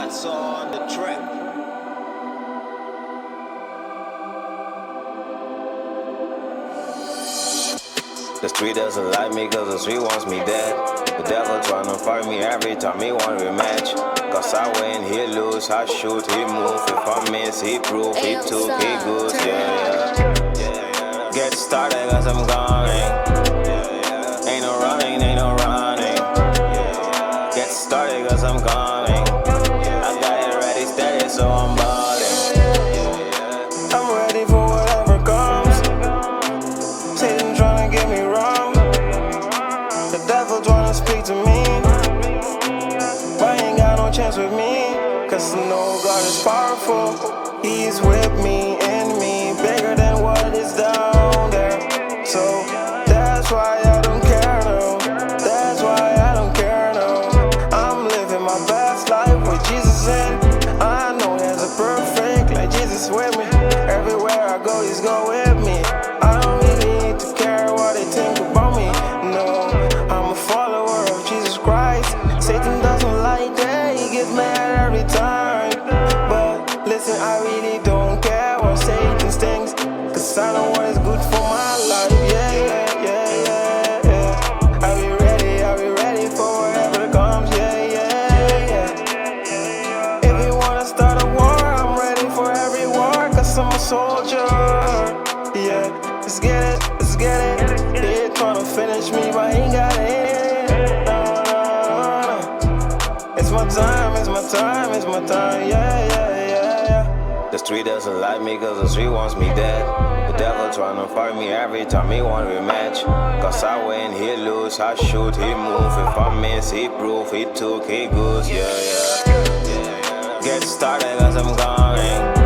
That's on the track. The street doesn't like me cause the street wants me dead. The devil tryna fight me every time he want rematch. Cause I win, he lose, I shoot, he move. If I miss, he prove, he took, he goes, yeah. Get started cause I'm going. Ain't no running, ain't no running. Get started cause I'm coming. I got it ready, steady, so I'm balling. I'm ready for whatever comes. Satan tryna get me wrong. The devil tryna speak to me, but he ain't got no chance with me. Cause I know God is powerful. He's with me, in me, bigger than what is down there. So that's why I don't care, no. That's why I don't care, no. I'm living my best life with Jesus in. I know there's a perfect, like Jesus with me. Everywhere I go, he's go with me. I don't really need to care what they think about me, no. I'm a follower of Jesus Christ. Satan doesn't like that, he gets mad every time. But listen, I really don't care what Satan thinks, cause I know what is good for my life, yeah. I'll be ready for whatever comes, yeah. If you wanna start a war, I'm ready for every war, cause I'm a soldier, yeah. Let's get it. They tryna finish me, but he ain't got it. No. It's my time, yeah. The street doesn't like me cause the street wants me dead. The devil tryna fight me every time he want rematch. Cause I win, he lose, I shoot, he move. If I miss, he prove, he took, he goes, yeah. Get started cause I'm going.